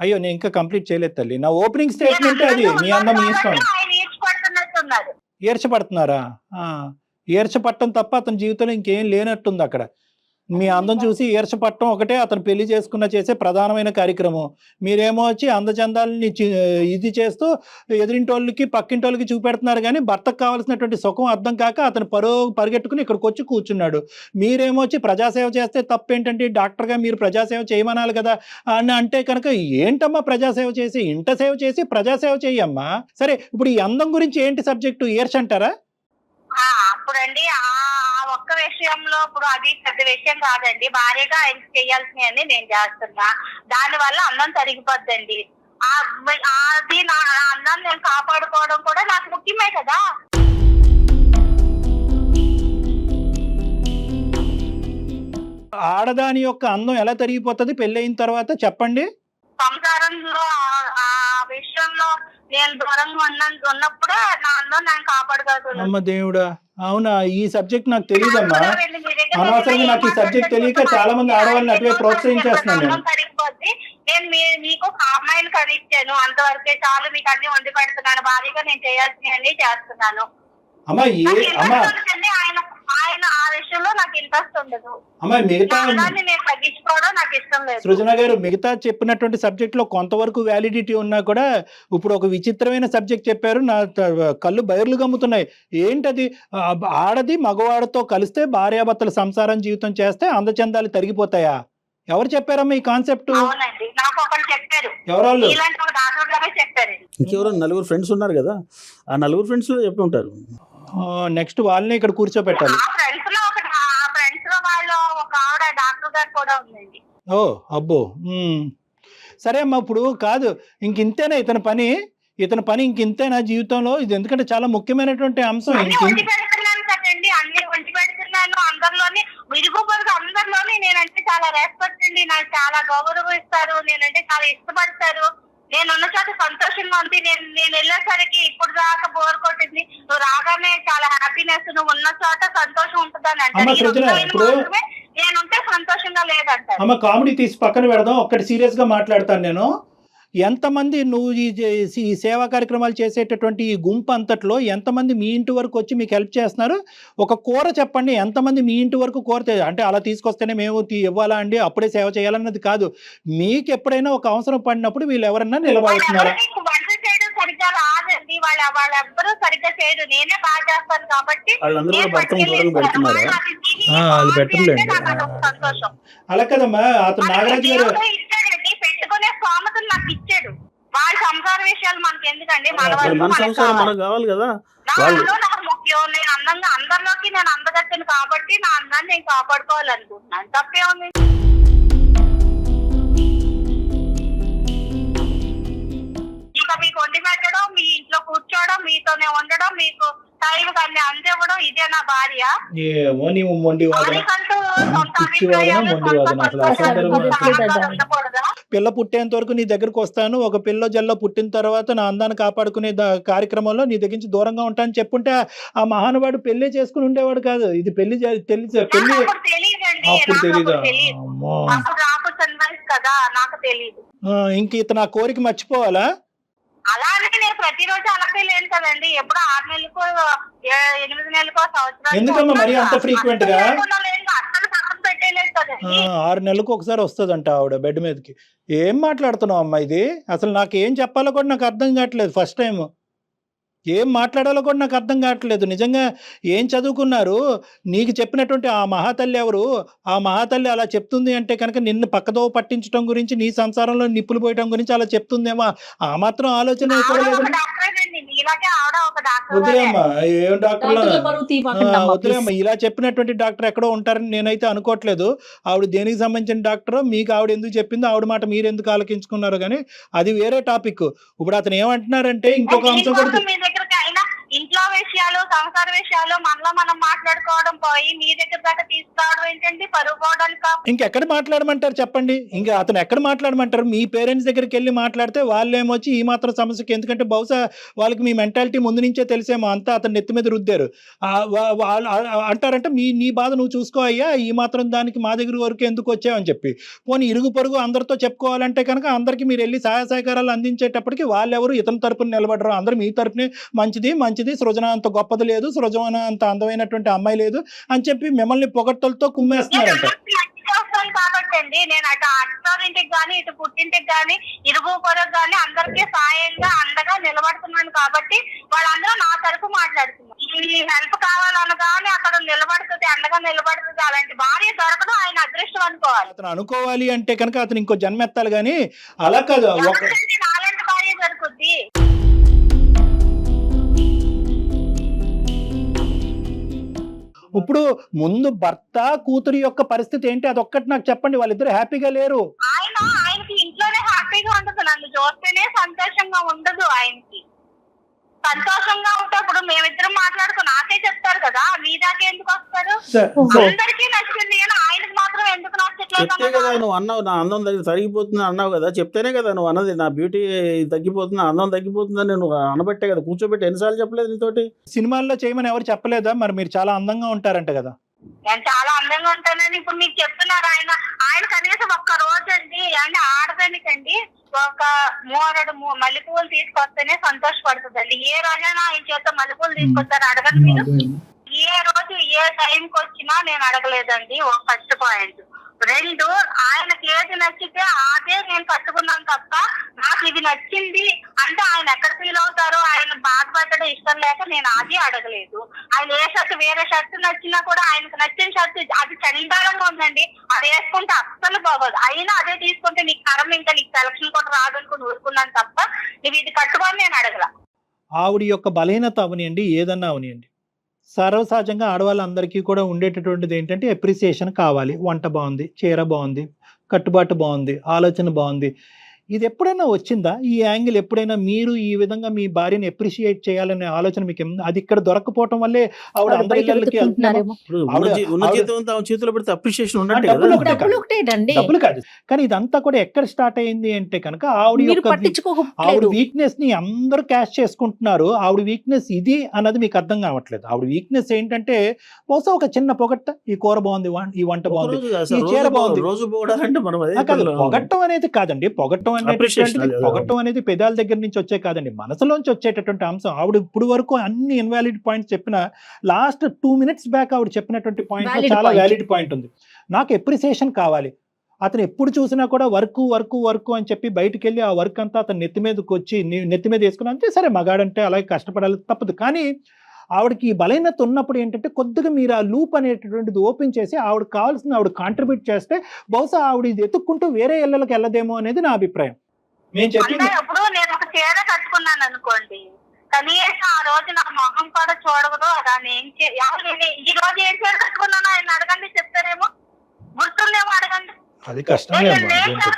అయ్యో నేను ఇంకా కంప్లీట్ చేయలేదు తల్లి, నా ఓపెనింగ్ స్టేట్మెంట్ అది. మీ అందం మీ ఇష్టం. ఈర్చపడుతున్నారా? ఈర్చపట్టం తప్ప అతని జీవితంలో ఇంకేం లేనట్టుంది అక్కడ. మీ అందం చూసి ఈర్చపట్టం ఒకటే అతను పెళ్లి చేసుకున్న చేసే ప్రధానమైన కార్యక్రమం. మీరేమో వచ్చి అందచందాలని ఇది చేస్తూ ఎదురింటోళ్ళకి పక్కింటోళ్ళకి చూపెడుతున్నారు, కానీ భర్తకు కావాల్సినటువంటి సుఖం అర్థం కాక అతను పరిగెట్టుకుని ఇక్కడికి వచ్చి కూర్చున్నాడు. మీరేమో వచ్చి ప్రజాసేవ చేస్తే తప్పేంటంటే, డాక్టర్గా మీరు ప్రజాసేవ చేయమనాలి కదా అని అంటే కనుక, ఏంటమ్మా ప్రజాసేవ చేసి, ఇంట సేవ చేసి ప్రజాసేవ చేయమ్మా. సరే, ఇప్పుడు ఈ అందం గురించి ఏంటి సబ్జెక్టు, ఈర్ష అంటారా? అప్పుడండి ఆ ఒక్క విషయంలో ఇప్పుడు అది పెద్ద విషయం కాదండి. భార్యగా ఆయన చేయాల్సినవన్నీ నేను చేస్తున్నా, దాని వల్ల అందం తరిగిపోద్దండి. అది నా అందం నేను కాపాడుకోవడం కూడా నాకు ముఖ్యమే కదా. ఆడదాని యొక్క అందం ఎలా తరిగిపోతుంది పెళ్ళయిన తర్వాత చెప్పండి? సంసారంలో ఆ విషయంలో నేను దూరంగా ఉన్నప్పుడే నా అందం నేను కాపాడుకోగలను. అమ్మ దేవుడా, అవునా? ఈ సబ్జెక్ట్ నాకు తెలియదమ్మా. అనవసరంగా నాకు ఈ సబ్జెక్ట్ తెలియక చాలా మంది ఆడవాళ్ళని అటువే ప్రోత్సహించేస్తున్నాను నేను. నేను మీకు ఒక అమ్మాయిని కనిచ్చాను, అంతవరకే చాలు, మీకు అన్ని వండి పెడుతున్నాను, భారీగా నేను చేయాల్సినవన్నీ చేస్తున్నాను. అమ్మా ఆయన ఆ విషయంలో నాకు ఇంట్రెస్ట్ ఉండదు. అమ్మా మిగతా నేను తగ్గించుకోవడం నాకు ఇష్టం లేదు. సృజన గారు, మిగతా చెప్పినటువంటి సబ్జెక్ట్ లో కొంతవరకు వ్యాలిడిటీ ఉన్నా కూడా ఇప్పుడు ఒక విచిత్రమైన సబ్జెక్ట్ చెప్పారు, నా కళ్ళు బయర్లు గమ్ముతున్నాయి. ఏంటది? ఆడది మగవాడితో కలిస్తే భార్యాభర్తల సంసారం జీవితం చేస్తే అందచందాలు తరిగిపోతాయా? ఎవరు చెప్పారమ్మా ఈ కాన్సెప్ట్? ఎవరు? ఇంకెవరో నలుగురు ఫ్రెండ్స్ ఉన్నారు కదా, ఆ నలుగురు ఫ్రెండ్స్ లో చెప్పి ఉంటారు. నెక్స్ట్ వాళ్ళని ఇక్కడ కూర్చోబెట్టాలి. ఓ అబ్బో, సరే అమ్మా. ఇప్పుడు కాదు, ఇంతేనా ఇతని పని ఇంకింతేనా జీవితంలో? ఇది ఎందుకంటే చాలా ముఖ్యమైనటువంటి అంశం. అన్ని వండి పెడుతున్నాను అందరిలోని, అందరిలోని నేనంటే చాలా రెస్పెక్ట్ అండి, నాకు చాలా గౌరవిస్తారు, నేనంటే చాలా ఇష్టపడతారు. నేను ఉన్న చోట సంతోషంగా ఉంది. నేను వెళ్ళేసరికి ఇప్పుడు దాకా బోర్ కొట్టింది, నువ్వు రాగానే చాలా హ్యాపీనెస్, నువ్వు ఉన్న చోట సంతోషం ఉంటుందని అంటే నేనుంటే సంతోషంగా లేదంటారు. అమ్మ కామెడీ తీసి పక్కన పెడదాం, ఒక్కటి సీరియస్ గా మాట్లాడతాను నేను. ఎంతమంది నువ్వు ఈ సేవా కార్యక్రమాలు చేసేటటువంటి ఈ గుంపు అంతట్లో ఎంతమంది మీ ఇంటి వరకు వచ్చి మీకు హెల్ప్ చేస్తున్నారు? ఒక కూర చెప్పండి, ఎంతమంది మీ ఇంటి వరకు కూర అంటే అలా తీసుకొస్తేనే మేము ఇవ్వాలా అండి, అప్పుడే సేవ చేయాలన్నది కాదు. మీకు ఎప్పుడైనా ఒక అవసరం పడినప్పుడు వీళ్ళు ఎవరన్నా నిలబడుతున్నారా? సరిగ్గా రాదండి, వాళ్ళెవ్వరూ సరిగ్గా చేయరు, నేనే బాగా చేస్తాను కాబట్టి సంతోషం. అలా కదమ్మా, అతను నాగరాజు గారు పెట్టుకునే స్తోమతను నాకు ఇచ్చాడు. వాళ్ళ సంసార విషయాలు మనకి ఎందుకండి, మన సంసారం మనకు కావాలి కదా. నాకు ముఖ్యం. నేను అందంగా అందరిలోకి నేను అందగత్తెను కాబట్టి నా అందాన్ని నేను కాపాడుకోవాలనుకుంటున్నాను. తప్పేముంది? ఇక మీకు వండి పెట్టడం, మీ ఇంట్లో కూర్చోవడం, మీతోనే ఉండడం, మీకు టైం అన్ని అందివ్వడం, ఇదే నా భార్య. పిల్ల పుట్టేంత వరకు నీ దగ్గరకు వస్తాను, ఒక పిల్ల జల్లో పుట్టిన తర్వాత నా అందాన్ని కాపాడుకునే కార్యక్రమంలో నీ దగ్గర నుంచి దూరంగా ఉంటానని చెప్పుంటే ఆ మహానుభావుడు పెళ్లి చేసుకుని ఉండేవాడు కాదు. ఇది పెళ్లి పెళ్లి నాకు తెలియదండి, అప్పుడు తెలీదా? తెలియదు. అమ్మో. అప్పుడు నాకు సన్వైస్ కదా, నాకు తెలియదు. ఇంక ఇతను ఆ కోరిక మర్చిపోవాలా? అలానే నేను ప్రతిరోజు అలాగే లేను కదండి, ఎప్పుడు 6 నెలలకో 8 నెలలకో సంవత్సరం. ఎందుకమ్మా మరి అంత ఫ్రీక్వెంట్ గా? అసలు పక్కన పెట్టేయలేదు కదండి. 6 నెలలకు ఒకసారి వస్తుందంట ఆవిడ బెడ్ మీదకి. ఏం మాట్లాడుతున్నావు అమ్మా ఇది? అసలు నాకు ఏం చెప్పాలో కూడా నాకు అర్థం కావట్లేదు. ఫస్ట్ టైం ఏం మాట్లాడాలో కూడా నాకు అర్థం కావట్లేదు. నిజంగా ఏం చదువుకున్నారు? నీకు చెప్పినటువంటి ఆ మహాతల్లి ఎవరు? ఆ మహాతల్లి అలా చెప్తుంది అంటే కనుక నిన్ను పక్కదో పట్టించడం గురించి, నీ సంసారంలో నిప్పులు పోయడం గురించి అలా చెప్తుందేమో. ఆ మాత్రం ఆలోచన కూడా లేదు. వదిలేమ్మా, ఏం డాక్టర్లా? వదిలేమ్మా, ఇలా చెప్పినటువంటి డాక్టర్ ఎక్కడో ఉంటారని నేనైతే అనుకోవట్లేదు. ఆవిడ దేనికి సంబంధించిన డాక్టర్, మీకు ఆవిడ ఎందుకు చెప్పిందో, ఆవిడ మాట మీరు ఎందుకు ఆలోచించుకున్నారు కానీ అది వేరే టాపిక్. ఇప్పుడు అతను ఏమంటున్నారంటే ఇంకొక అంశం కూడా, ఇంట్లో విషయాలు, సంసార విషయాలు మనలో మనం మాట్లాడుకోవడం పోయి మీ దగ్గర దాకా తీసుకురావడం ఏంటండి? పరుగు పోవడానికి. ఇంకెక్కడ మాట్లాడమంటారు చెప్పండి? ఇంకా అతను ఎక్కడ మాట్లాడమంటారు? మీ పేరెంట్స్ దగ్గరికి వెళ్ళి మాట్లాడితే వాళ్ళు ఏమొచ్చి ఈ మాత్రం సమస్యకి, ఎందుకంటే బహుశా వాళ్ళకి మీ మెంటాలిటీ ముందు నుంచే తెలిసేమో, అంతా అతను నెత్తి మీద రుద్దారు. అంటారంటే నీ బాధ నువ్వు చూసుకో అయ్యా, ఈ మాత్రం దానికి మా దగ్గర వరకు ఎందుకు వచ్చావని చెప్పి. పోనీ ఇరుగు పొరుగు అందరితో చెప్పుకోవాలంటే కనుక అందరికీ మీరు వెళ్ళి సహాయ సహకారాలు అందించేటప్పటికి వాళ్ళెవరు ఇతని తరపున నిలబడరు. అందరూ మీ తరపునే మంచిది సృజన అంత గొప్పది లేదు, సృజన అంత అందమైనటువంటి అమ్మాయి లేదు అని చెప్పి మిమ్మల్ని పొగట్టలతో కుమ్మేస్తున్నారంట. కాబట్టి అండి నేను అటు అత్తారింటికి గాని ఇటు పుట్టింటికి గాని ఇరుగు పొరుగు గాని అందరికీ సాయంగా అండగా నిలబడుతున్నాను కాబట్టి వాళ్ళందరూ నా తరపు మాట్లాడుతున్నారు. ఈ హెల్ప్ కావాలనగానే అక్కడ నిలబడుతుంది, అండగా నిలబడుతుంది. అలాంటి భార్య దొరకడం ఆయన అదృష్టం అనుకోవాలి. అతను అనుకోవాలి అంటే కనుక అతను ఇంకో జన్మ ఎత్తాలి కానీ అలా కాదు. అలాంటి భార్య దొరుకుద్ది. ఇప్పుడు ముందు భర్త కూతురు యొక్క పరిస్థితి ఏంటి అదొక్కటి నాకు చెప్పండి. వాళ్ళిద్దరు హ్యాపీగా లేరు. ఆయనకి ఇంట్లోనే హ్యాపీగా ఉండదు, నన్ను చూస్తేనే సంతోషంగా ఉండదు. ఆయనకి సంతోషంగా ఉంటప్పుడు మేమిద్దరం మాట్లాడుకో నాకే చెప్తారు కదా, మీ దాకా ఎందుకు వస్తారు? అందరికీ నచ్చింది కానీ ఆయనకు మాత్రం ఎందుకు నచ్చట్లేదు? చెప్తే కదా నువ్వు అన్నావు, నా అందం తగ్గిపోతుంది అన్నావు కదా, చెప్తేనే కదా నువ్వు అన్నది, నా బ్యూటీ తగ్గిపోతుంది, అందం తగ్గిపోతుందని నువ్వు అనబట్టే కదా కూర్చోబెట్టి. ఎన్నిసార్లు చెప్పలేదు నీతోటి? సినిమాల్లో చేయమని ఎవరు చెప్పలేదా? మరి మీరు చాలా అందంగా ఉంటారంట కదా. నేను చాలా అందంగా ఉంటానని ఇప్పుడు మీకు చెప్తున్నారు. ఆయన కనీసం ఒక్క రోజు అండి అంటే ఆడదానికండి ఒక 3 మల్లెపూలు తీసుకొస్తేనే సంతోషపడుతుందండి. ఏ రోజైనా ఆయన చేత మల్లెపూలు తీసుకొస్తారు అడగండి మీరు? ఏ రోజు ఏ టైంకి వచ్చినా నేను అడగలేదండి. ఒక ఫస్ట్ పాయింట్. 2, ఆయనకి ఏది నచ్చితే అదే నేను కట్టుకున్నాను తప్ప నాకు ఇది నచ్చింది అంటే ఆయన ఎక్కడ ఫీల్ అవుతారో, ఆయన బాధపడడం ఇష్టం లేక నేను అది అడగలేదు. ఆయన ఏ షర్ట్ వేరే షర్ట్ నచ్చినా కూడా ఆయనకు నచ్చిన షర్ట్ అది చండాలంగా ఉందండి, అది వేసుకుంటే అస్సలు బాగోదు, అయినా అదే తీసుకుంటే నీకు కరం ఇంకా నీకు సెలక్షన్ కూడా రాదనుకుని ఊరుకున్నాను తప్ప నువ్వు ఇది కట్టుకొని నేను అడగల. ఆవిడ యొక్క బలహీనత అవనియండి, ఏదన్నా అవనియండి, సర్వసహజంగా ఆడవాళ్ళందరికీ కూడా ఉండేటటువంటిది ఏంటంటే అప్రిసియేషన్ కావాలి. వంట బాగుంది, చీర బాగుంది, కట్టుబాటు బాగుంది, ఆలోచన బాగుంది. ఇది ఎప్పుడైనా వచ్చిందా? ఈ యాంగిల్ ఎప్పుడైనా మీరు ఈ విధంగా మీ భార్యని అప్రిషియేట్ చేయాలనే ఆలోచన మీకు అది ఇక్కడ దొరకపోవటం వల్లే ఆవిడ అందరి ఇళ్ళకి చేతిలో పెడితే అప్రిషియేషన్ డబ్బులు కాదు. కానీ ఇదంతా కూడా ఎక్కడ స్టార్ట్ అయింది అంటే కనుక ఆవిడ వీక్నెస్ ని అందరూ క్యాష్ చేసుకుంటున్నారు. ఆవిడ వీక్నెస్ ఇది అన్నది మీకు అర్థం కావట్లేదు. ఆవిడ వీక్నెస్ ఏంటంటే బహుశా ఒక చిన్న పొగట్ట, ఈ కూర బాగుంది, ఈ వంట బాగుంది, ఈ చీర బాగుంది. పొగట్టం అనేది కాదండి, పొగట్టం అనేది పెదాల దగ్గర నుంచి వచ్చే కాదండి, మనసులోంచి వచ్చేటటువంటి అంశం. ఆవిడ ఇప్పుడు వరకు అన్ని ఇన్వాలిడ్ పాయింట్స్ చెప్పిన లాస్ట్ 2 minutes బ్యాక్ ఆవిడ చెప్పినటువంటి పాయింట్ చాలా వ్యాలిడ్ పాయింట్ ఉంది. నాకు ఎప్రిసియేషన్ కావాలి. అతను ఎప్పుడు చూసినా కూడా వర్క్ అని చెప్పి బయటకు వెళ్ళి ఆ వర్క్ అంతా అతను నెత్తి మీద వేసుకుని అంతే. సరే, మగాడంటే అలాగే కష్టపడాలి, తప్పదు. కానీ ఆవిడకి ఈ బలహీనత ఉన్నప్పుడు ఏంటంటే కొద్దిగా మీరు ఆ లూప్ అనేటటువంటిది ఓపెన్ చేసి ఆవిడ కావాల్సిన ఆవిడ కాంట్రిబ్యూట్ చేస్తే బహుశా ఆవిడ ఇది ఎత్తుక్కుంటూ వేరే ఇళ్ళకి వెళ్ళదేమో అనేది నా అభిప్రాయం. ఇప్పుడు నేను ఒక చీర కట్టుకున్నాను అనుకోండి, కనీసం ఆ రోజు నా మొహం కూడా చూడకూడదు. దాన్ని ఈ రోజు ఏం చీర కట్టుకున్నానో ఆయన అడగండి, చెప్తారేమో, గుర్తుందేమో అడగండి. అది కష్టం.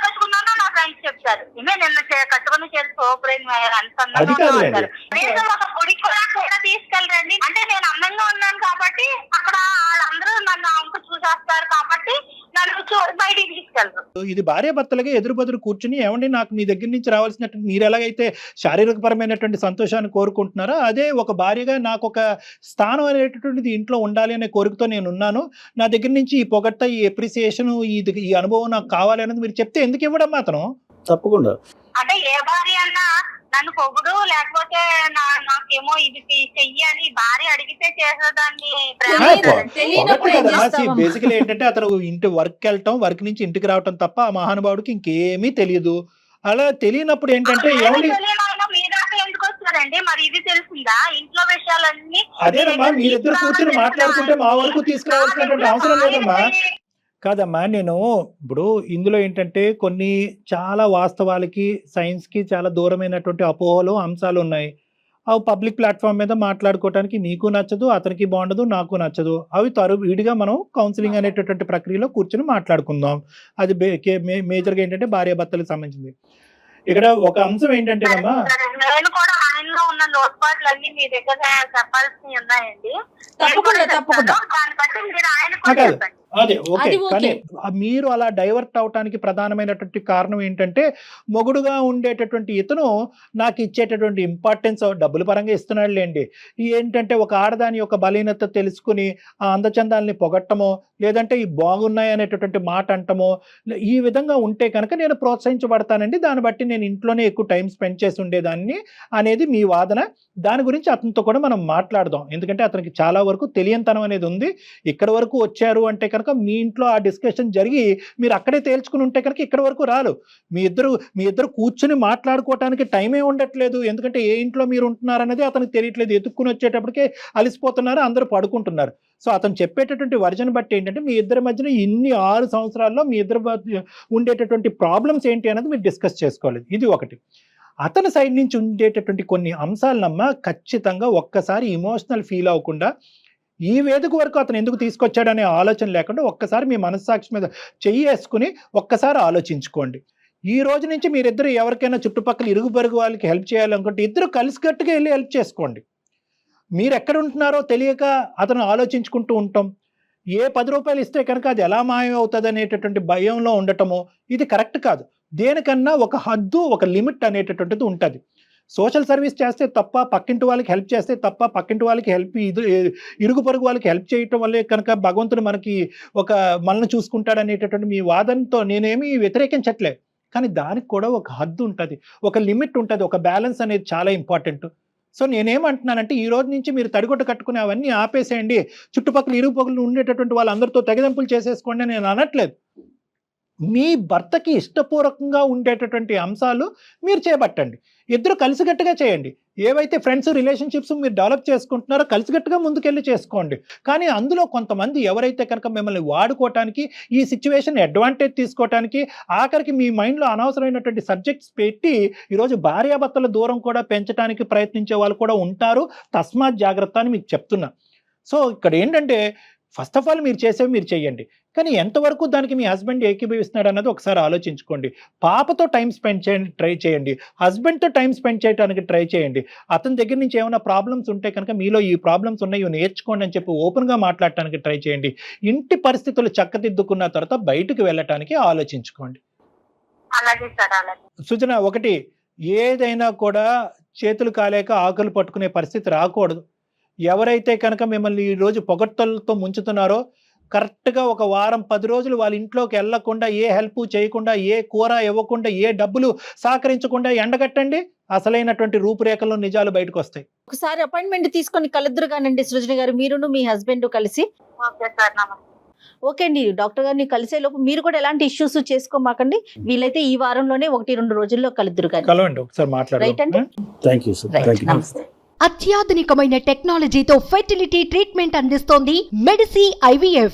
కట్టుకున్నానో నా ఫ్రెండ్స్ చెప్తారు, నిన్న కట్టుకుని చేసి సోపరైన ఒక గుడి కూడా తీసుకెళ్ళరండి. అంటే నేను అందంగా ఉన్నాను కాబట్టి అక్కడ వాళ్ళందరూ నన్ను అంకు చూసి చేస్తారు కాబట్టి నన్ను బయటికి తీసుకెళ్ళరు. ఇది భార్యాభర్తలుగా ఎదురు కూర్చుని ఏమండి నాకు మీ దగ్గర నుంచి రావాల్సినట్టు మీరు ఎలాగైతే శారీరకపరమైనటువంటి సంతోషాన్ని కోరుకుంటున్నారో అదే ఒక భార్యగా నాకు ఒక స్థానం అనేటటువంటిది ఇంట్లో ఉండాలి అనే కోరికతో నేను ఉన్నాను, నా దగ్గర నుంచి ఈ పొగట్ట ఈ ఎప్రిసియేషన్ ఈ అనుభవం నాకు కావాలి అనేది మీరు చెప్తే ఎందుకు ఇవ్వడం మాత్రం? తప్పకుండా. అంటే ఏ భార్య అన్నా నన్ను పొగుడు లేకపోతే నాకేమో ఇది చెయ్యి అని భార్య అడిగితే చేసేదాన్ని. బేసికలీ ఏంటంటే అతను ఇంటి వర్క్ వెళ్ళటం, వర్క్ నుంచి ఇంటికి రావటం తప్ప ఆ మహానుభావుడికి ఇంకేమీ తెలియదు. అలా తెలియనప్పుడు ఏంటంటే ఏమండి మీ దాకా ఎందుకు వస్తారండి? మరి ఇది తెలిసిందా ఇంట్లో విషయాలన్నీ? అదేనమ్మా, మీరిద్దరు కూర్చొని మాట్లాడుకుంటే మా వరకు తీసుకురావాల్సినటువంటి అవసరం లేదమ్మా. కాదమ్మా, నేను ఇప్పుడు ఇందులో ఏంటంటే కొన్ని చాలా వాస్తవాలకి సైన్స్కి చాలా దూరమైనటువంటి అపోహలు అంశాలు ఉన్నాయి. అవి పబ్లిక్ ప్లాట్ఫామ్ మీద మాట్లాడుకోవడానికి మీకు నచ్చదు, అతనికి బాగుండదు, నాకు నచ్చదు. అవి విడిగా మనం కౌన్సిలింగ్ అనేటటువంటి ప్రక్రియలో కూర్చొని మాట్లాడుకుందాం. అది మేజర్గా ఏంటంటే భార్యాభర్తలకు సంబంధించింది. ఇక్కడ ఒక అంశం ఏంటంటేనమ్మా, నేను కూడా ఆయనలో ఉన్న లోటుపాట్లు అన్ని మీ దగ్గర చెప్పాల్సినవి ఉన్నాయండి. తప్పకుండా దాన్ని బట్టి మీరు ఆయన కూడా చెప్పండి. అదే ఓకే. కానీ మీరు అలా డైవర్ట్ అవటానికి ప్రధానమైనటువంటి కారణం ఏంటంటే మొగుడుగా ఉండేటటువంటి ఇతను నాకు ఇచ్చేటటువంటి ఇంపార్టెన్స్ డబ్బుల పరంగా ఇస్తున్నాడు లేండి. ఏంటంటే ఒక ఆడదాని యొక్క బలీనత తెలుసుకుని ఆ అందచందాలని పొగట్టమో లేదంటే ఈ బాగున్నాయి అనేటటువంటి మాట అంటమో ఈ విధంగా ఉంటే కనుక నేను ప్రోత్సహించబడతానండి, దాన్ని బట్టి నేను ఇంట్లోనే ఎక్కువ టైం స్పెండ్ చేసి ఉండేదాన్ని అనేది మీ వాదన. దాని గురించి అతనితో కూడా మనం మాట్లాడదాం. ఎందుకంటే అతనికి చాలా వరకు తెలియనితనం అనేది ఉంది. ఇక్కడ వరకు వచ్చారు అంటే కనుక మీ ఇంట్లో ఆ డిస్కషన్ జరిగి మీరు అక్కడే తేల్చుకుని ఉంటే కనుక ఇక్కడ వరకు రాలు. మీ ఇద్దరు కూర్చుని మాట్లాడుకోవటానికి టైమే ఉండట్లేదు. ఎందుకంటే ఏ ఇంట్లో మీరు ఉంటున్నారనేది అతనికి తెలియట్లేదు. ఎత్తుక్కుని వచ్చేటప్పటికే అలసిపోతున్నారు, అందరూ పడుకుంటున్నారు. సో అతను చెప్పేటటువంటి వర్జన్ బట్టి ఏంటంటే మీ ఇద్దరి మధ్యన ఇన్ని 6 సంవత్సరాల్లో మీ ఇద్దరు ఉండేటటువంటి ప్రాబ్లమ్స్ ఏంటి అనేది మీరు డిస్కస్ చేసుకోవాలి. ఇది ఒకటి. అతని సైడ్ నుంచి ఉండేటటువంటి కొన్ని అంశాలనమ్మా ఖచ్చితంగా ఒక్కసారి ఎమోషనల్ ఫీల్ అవ్వకుండా ఈ వేదిక వరకు అతను ఎందుకు తీసుకొచ్చాడనే ఆలోచన లేకుండా ఒక్కసారి మీ మనస్సాక్షి మీద చెయ్యి వేసుకుని ఒక్కసారి ఆలోచించుకోండి. ఈ రోజు నుంచి మీరిద్దరు ఎవరికైనా చుట్టుపక్కల ఇరుగు పొరుగు వాళ్ళకి హెల్ప్ చేయాలనుకుంటే ఇద్దరు కలిసికట్టుగా వెళ్ళి హెల్ప్ చేసుకోండి. మీరు ఎక్కడ ఉంటున్నారో తెలియక అతను ఆలోచించుకుంటూ ఉంటాం. ఏ 10 రూపాయలు ఇస్తే కనుక అది ఎలా మాయం అవుతుంది అనేటటువంటి భయంలో ఉండటమో ఇది కరెక్ట్ కాదు. దేనికన్నా ఒక హద్దు, ఒక లిమిట్ అనేటటువంటిది ఉంటుంది. సోషల్ సర్వీస్ చేస్తే తప్ప, పక్కింటి వాళ్ళకి హెల్ప్ చేస్తే తప్ప, పక్కింటి వాళ్ళకి ఇరుగు పొరుగు వాళ్ళకి హెల్ప్ చేయటం వల్లే కనుక భగవంతుడు మనకి మనల్ని చూసుకుంటాడు అనేటటువంటి మీ వాదనతో నేనేమి వ్యతిరేకించట్లే. కానీ దానికి కూడా ఒక హద్దు ఉంటుంది, ఒక లిమిట్ ఉంటుంది, ఒక బ్యాలెన్స్ అనేది చాలా ఇంపార్టెంట్. సో నేనేమంటున్నానంటే ఈ రోజు నుంచి మీరు తడిగొట్ట కట్టుకుని అవన్నీ ఆపేసేయండి, చుట్టుపక్కల ఇరుగు పొరుగులు ఉండేటటువంటి వాళ్ళందరితో తెగదెంపులు చేసేసుకోండి అని నేను అనట్లేదు. మీ భర్తకి ఇష్టపూర్వకంగా ఉండేటటువంటి అంశాలు మీరు చేపట్టండి. ఇద్దరు కలిసికట్టుగా చేయండి. ఏవైతే ఫ్రెండ్స్ రిలేషన్షిప్స్ మీరు డెవలప్ చేసుకుంటున్నారో కలిసికట్టుగా ముందుకెళ్ళి చేసుకోండి. కానీ అందులో కొంతమంది ఎవరైతే కనుక మిమ్మల్ని వాడుకోవటానికి, ఈ సిచ్యువేషన్ అడ్వాంటేజ్ తీసుకోవటానికి, ఆఖరికి మీ మైండ్లో అనవసరమైనటువంటి సబ్జెక్ట్స్ పెట్టి ఈరోజు భార్యాభర్తల దూరం కూడా పెంచడానికి ప్రయత్నించే వాళ్ళు కూడా ఉంటారు. తస్మాత్ జాగ్రత్త అని మీకు చెప్తున్నా. సో ఇక్కడ ఏంటంటే ఫస్ట్ ఆఫ్ ఆల్ మీరు చేసేవి మీరు చేయండి, కానీ ఎంతవరకు దానికి మీ హస్బెండ్ ఏకీభవిస్తున్నాడు అన్నది ఒకసారి ఆలోచించుకోండి. పాపతో టైం స్పెండ్ చేయండి, ట్రై చేయండి. హస్బెండ్తో టైం స్పెండ్ చేయడానికి ట్రై చేయండి. అతని దగ్గర నుంచి ఏమైనా ప్రాబ్లమ్స్ ఉంటే కనుక మీలో ఈ ప్రాబ్లమ్స్ ఉన్నాయి ఇవి నేర్చుకోండి అని చెప్పి ఓపెన్గా మాట్లాడటానికి ట్రై చేయండి. ఇంటి పరిస్థితులు చక్కదిద్దుకున్న తర్వాత బయటకు వెళ్ళటానికి ఆలోచించుకోండి. సుజన, ఒకటి, ఏదైనా కూడా చేతులు కాలేక ఆకులు పట్టుకునే పరిస్థితి రాకూడదు. ఎవరైతే కనుక మిమ్మల్ని ఈరోజు పొగడ్తలతో ముంచుతున్నారో కరెక్ట్గా ఒక వారం 10 రోజులు వాళ్ళ ఇంట్లోకి వెళ్లకుండా, ఏ హెల్ప్ చేయకుండా, ఏ కూర ఇవ్వకుండా, ఏ డబ్బులు సహకరించకుండా ఎండగట్టండి. అసలైనటువంటి రూపురేఖల్లో నిజాలు బయటకు వస్తాయి. ఒకసారి అపాయింట్మెంట్ తీసుకొని కలుద్దురు కానండి సృజన గారు, మీరును మీ హస్బెండ్ కలిసి. ఓకే అండి, డాక్టర్ గారిని కలిసే లోపు మీరు కూడా ఎలాంటి ఇష్యూస్ చేసుకోమాకండి. వీలైతే ఈ వారంలోనే 1-2 రోజుల్లో కలుద్దురు కానీ. కలవండి ఒకసారి మాట్లాడండి. రైట్ అండి. Thank you sir. నమస్తే. అత్యాధునికమైన టెక్నాలజీతో ఫెర్టిలిటీ ట్రీట్మెంట్ అందిస్తోంది మెడిసి IVF.